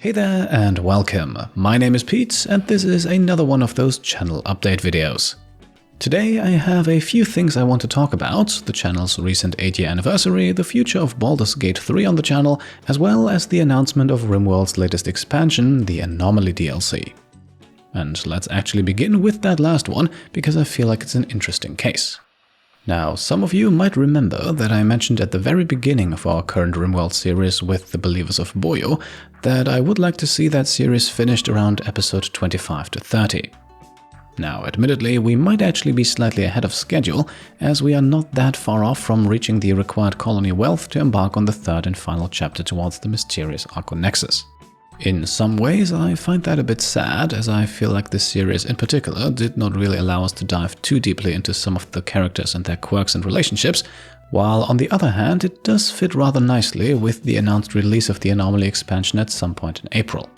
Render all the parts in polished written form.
Hey there and welcome. My name is Pete and this is another one of those channel update videos. Today I have a few things I want to talk about: the channel's recent 8-year anniversary, the future of Baldur's Gate 3 on the channel, as well as the announcement of Rimworld's latest expansion, the Anomaly DLC. And let's actually begin with that last one, because I feel like it's an interesting case. Now, some of you might remember that I mentioned at the very beginning of our current Rimworld series with the Believers of Boyo that I would like to see that series finished around episode 25 to 30. Now, admittedly, we might actually be slightly ahead of schedule, as we are not that far off from reaching the required colony wealth to embark on the third and final chapter towards the mysterious Arconexus. In some ways, I find that a bit sad, as I feel like this series in particular did not really allow us to dive too deeply into some of the characters and their quirks and relationships, while on the other hand it does fit rather nicely with the announced release of the Anomaly expansion at some point in April.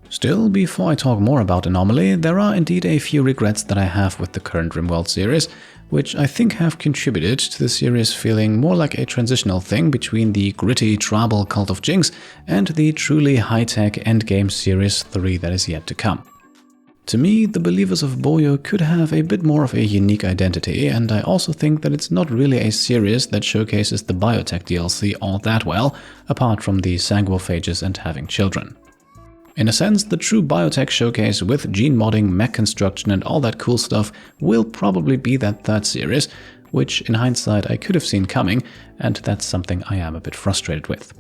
Still, before I talk more about Anomaly, there are indeed a few regrets that I have with the current Rimworld series, which I think have contributed to the series feeling more like a transitional thing between the gritty tribal Cult of Jinx and the truly high-tech endgame Series 3 that is yet to come. To me, the Believers of Boyo could have a bit more of a unique identity, and I also think that it's not really a series that showcases the biotech DLC all that well, apart from the sanguophages and having children. In a sense, the true biotech showcase with gene modding, mech construction and all that cool stuff will probably be that third series, which in hindsight I could have seen coming, and that's something I am a bit frustrated with.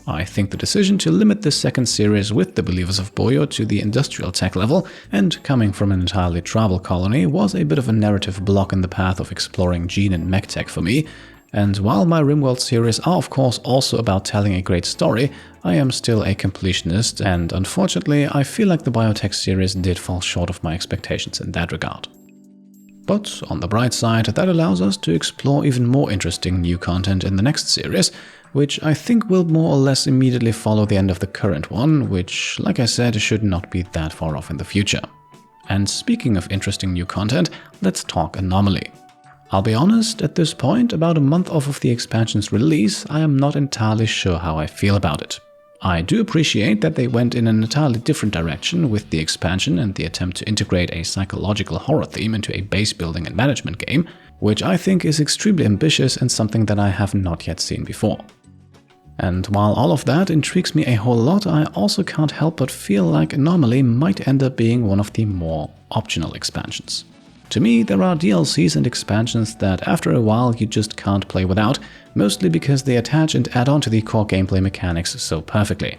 I think the decision to limit this second series with the Believers of Boyo to the industrial tech level, and coming from an entirely tribal colony, was a bit of a narrative block in the path of exploring gene and mech tech for me. And while my Rimworld series are of course also about telling a great story, I am still a completionist, and unfortunately I feel like the biotech series did fall short of my expectations in that regard. But on the bright side, that allows us to explore even more interesting new content in the next series, which I think will more or less immediately follow the end of the current one, which, like I said, should not be that far off in the future. And speaking of interesting new content, let's talk Anomaly. I'll be honest, at this point, about a month off of the expansion's release, I am not entirely sure how I feel about it. I do appreciate that they went in an entirely different direction with the expansion and the attempt to integrate a psychological horror theme into a base building and management game, which I think is extremely ambitious and something that I have not yet seen before. And while all of that intrigues me a whole lot, I also can't help but feel like Anomaly might end up being one of the more optional expansions. To me, there are DLCs and expansions that after a while you just can't play without, mostly because they attach and add on to the core gameplay mechanics so perfectly.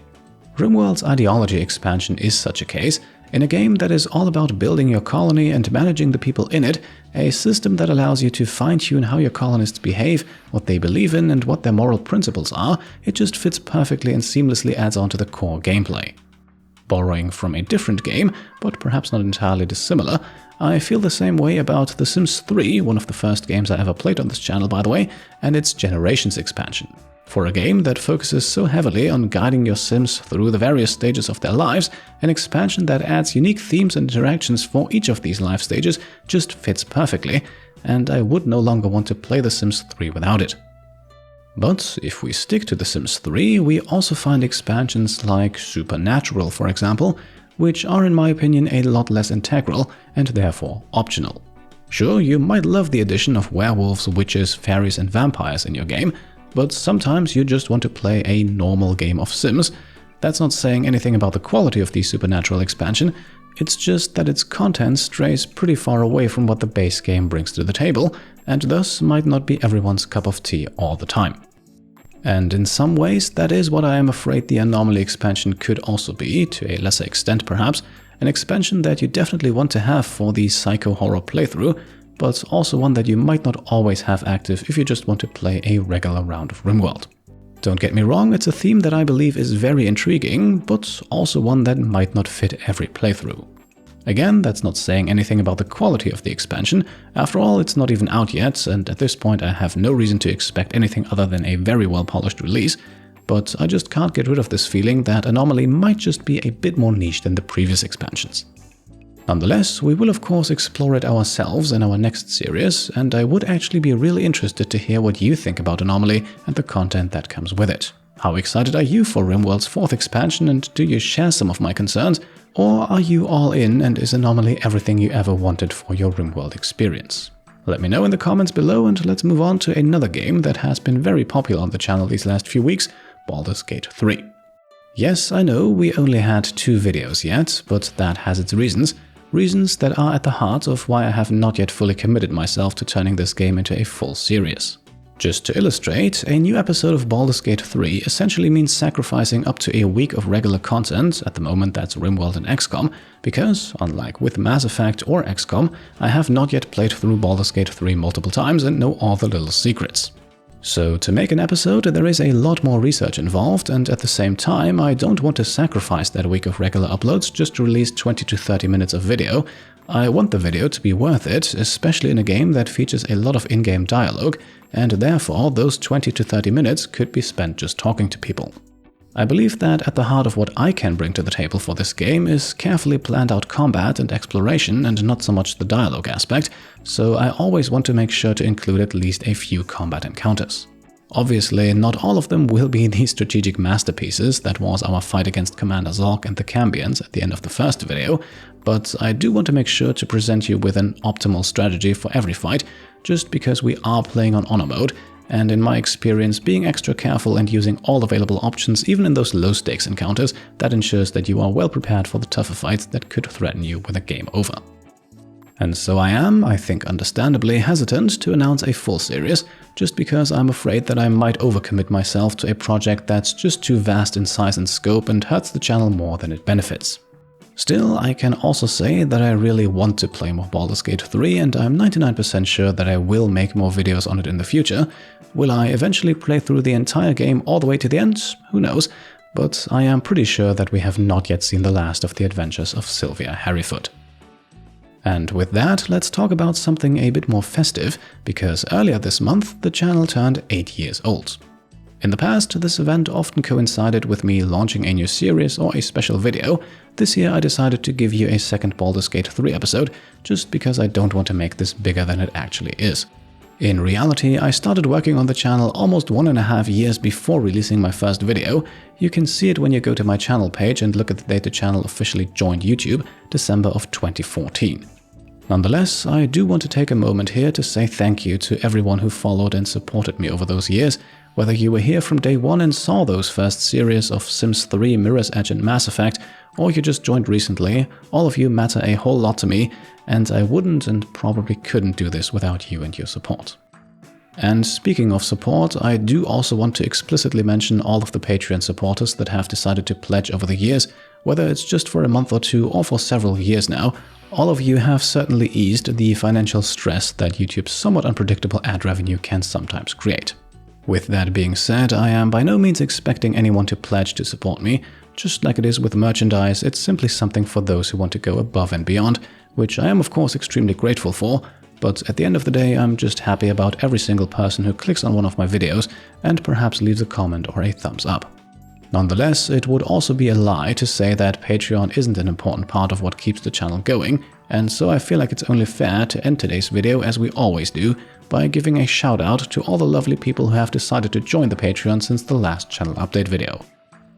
Rimworld's Ideology expansion is such a case, in a game that is all about building your colony and managing the people in it, a system that allows you to fine-tune how your colonists behave, what they believe in and what their moral principles are. It just fits perfectly and seamlessly adds on to the core gameplay. Borrowing from a different game, but perhaps not entirely dissimilar, I feel the same way about The Sims 3, one of the first games I ever played on this channel by the way, and its Generations expansion. For a game that focuses so heavily on guiding your Sims through the various stages of their lives, an expansion that adds unique themes and interactions for each of these life stages just fits perfectly, and I would no longer want to play The Sims 3 without it. But if we stick to The Sims 3, we also find expansions like Supernatural, for example, which are in my opinion a lot less integral and therefore optional. Sure, you might love the addition of werewolves, witches, fairies and vampires in your game, but sometimes you just want to play a normal game of Sims. That's not saying anything about the quality of the Supernatural expansion, it's just that its content strays pretty far away from what the base game brings to the table, and thus might not be everyone's cup of tea all the time. And in some ways, that is what I am afraid the Anomaly expansion could also be, to a lesser extent perhaps, an expansion that you definitely want to have for the psycho-horror playthrough, but also one that you might not always have active if you just want to play a regular round of Rimworld. Don't get me wrong, it's a theme that I believe is very intriguing, but also one that might not fit every playthrough. Again, that's not saying anything about the quality of the expansion. After all, it's not even out yet, and at this point I have no reason to expect anything other than a very well-polished release, but I just can't get rid of this feeling that Anomaly might just be a bit more niche than the previous expansions. Nonetheless, we will of course explore it ourselves in our next series, and I would actually be really interested to hear what you think about Anomaly and the content that comes with it. How excited are you for Rimworld's 4th expansion, and do you share some of my concerns? Or are you all in and is Anomaly everything you ever wanted for your Rimworld experience? Let me know in the comments below, and let's move on to another game that has been very popular on the channel these last few weeks, Baldur's Gate 3. Yes, I know we only had 2 videos yet, but that has its reasons. Reasons that are at the heart of why I have not yet fully committed myself to turning this game into a full series. Just to illustrate, a new episode of Baldur's Gate 3 essentially means sacrificing up to a week of regular content, at the moment that's Rimworld and XCOM, because, unlike with Mass Effect or XCOM, I have not yet played through Baldur's Gate 3 multiple times and know all the little secrets. So to make an episode, there is a lot more research involved, and at the same time, I don't want to sacrifice that week of regular uploads just to release 20 to 30 minutes of video. I want the video to be worth it, especially in a game that features a lot of in-game dialogue, and therefore those 20 to 30 minutes could be spent just talking to people. I believe that at the heart of what I can bring to the table for this game is carefully planned out combat and exploration and not so much the dialogue aspect, so I always want to make sure to include at least a few combat encounters. Obviously, not all of them will be the strategic masterpieces that was our fight against Commander Zork and the Cambions at the end of the first video, but I do want to make sure to present you with an optimal strategy for every fight, just because we are playing on Honor mode, and in my experience, being extra careful and using all available options even in those low-stakes encounters, that ensures that you are well prepared for the tougher fights that could threaten you with a game over. And so I am, I think understandably, hesitant to announce a full series, just because I'm afraid that I might overcommit myself to a project that's just too vast in size and scope and hurts the channel more than it benefits. Still, I can also say that I really want to play more Baldur's Gate 3, and I'm 99% sure that I will make more videos on it in the future. Will I eventually play through the entire game all the way to the end? Who knows, but I am pretty sure that we have not yet seen the last of the adventures of Sylvia Harryfoot. And with that, let's talk about something a bit more festive, because earlier this month the channel turned 8 years old. In the past, this event often coincided with me launching a new series or a special video. This year I decided to give you a second Baldur's Gate 3 episode, just because I don't want to make this bigger than it actually is. In reality, I started working on the channel almost 1.5 years before releasing my first video. You can see it when you go to my channel page and look at the date the channel officially joined YouTube, December of 2014. Nonetheless, I do want to take a moment here to say thank you to everyone who followed and supported me over those years. Whether you were here from day one and saw those first series of Sims 3, Mirror's Edge and Mass Effect, or you just joined recently, all of you matter a whole lot to me, and I wouldn't and probably couldn't do this without you and your support. And speaking of support, I do also want to explicitly mention all of the Patreon supporters that have decided to pledge over the years, whether it's just for a month or two or for several years now. All of you have certainly eased the financial stress that YouTube's somewhat unpredictable ad revenue can sometimes create. With that being said, I am by no means expecting anyone to pledge to support me. Just like it is with merchandise, it's simply something for those who want to go above and beyond, which I am of course extremely grateful for, but at the end of the day I'm just happy about every single person who clicks on one of my videos and perhaps leaves a comment or a thumbs up. Nonetheless, it would also be a lie to say that Patreon isn't an important part of what keeps the channel going, and so I feel like it's only fair to end today's video as we always do, by giving a shout out to all the lovely people who have decided to join the Patreon since the last channel update video.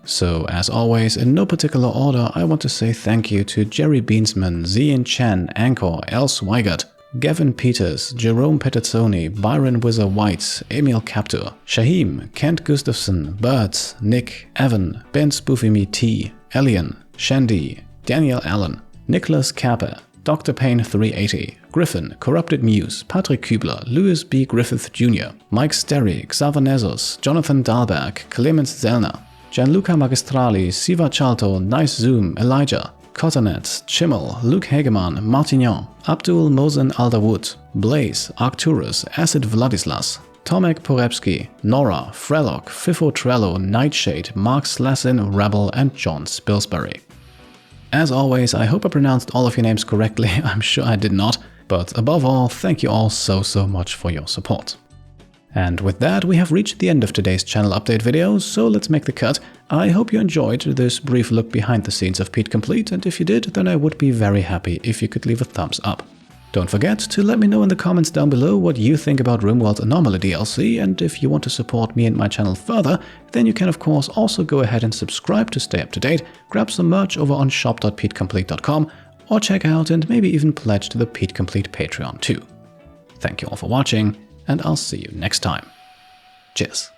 So as always, in no particular order, I want to say thank you to Jerry Beansman, Zian Chen, Anchor, El Swigert, Gavin Peters, Jerome Petazzoni, Byron Wizard White, Emil Captur, Shaheem, Kent Gustafsson, Bert, Nick, Evan, Ben Spoofy T, Elian, Shandy, Daniel Allen, Nicholas Kapper, Dr. Payne 380, Griffin, Corrupted Muse, Patrick Kübler, Louis B. Griffith Jr., Mike Sterry, Xaver Nezos, Jonathan Dahlberg, Clemens Zellner, Gianluca Magistrali, Siva Chalto, Nice Zoom, Elijah, Cotternet, Chimmel, Luke Hageman, Martignon, Abdul Mosen Alderwood, Blaze, Arcturus, Acid Vladislas, Tomek Porepski, Nora, Frelock, Fifo Trello, Nightshade, Mark Slassin, Rebel, and John Spilsbury. As always, I hope I pronounced all of your names correctly. I'm sure I did not, but above all, thank you all so much for your support. And with that, we have reached the end of today's channel update video, so let's make the cut. I hope you enjoyed this brief look behind the scenes of Pete Complete, and if you did, then I would be very happy if you could leave a thumbs up. Don't forget to let me know in the comments down below what you think about Rimworld Anomaly DLC, and if you want to support me and my channel further, then you can of course also go ahead and subscribe to stay up to date, grab some merch over on shop.petecomplete.com, or check out and maybe even pledge to the Pete Complete Patreon too. Thank you all for watching, and I'll see you next time. Cheers.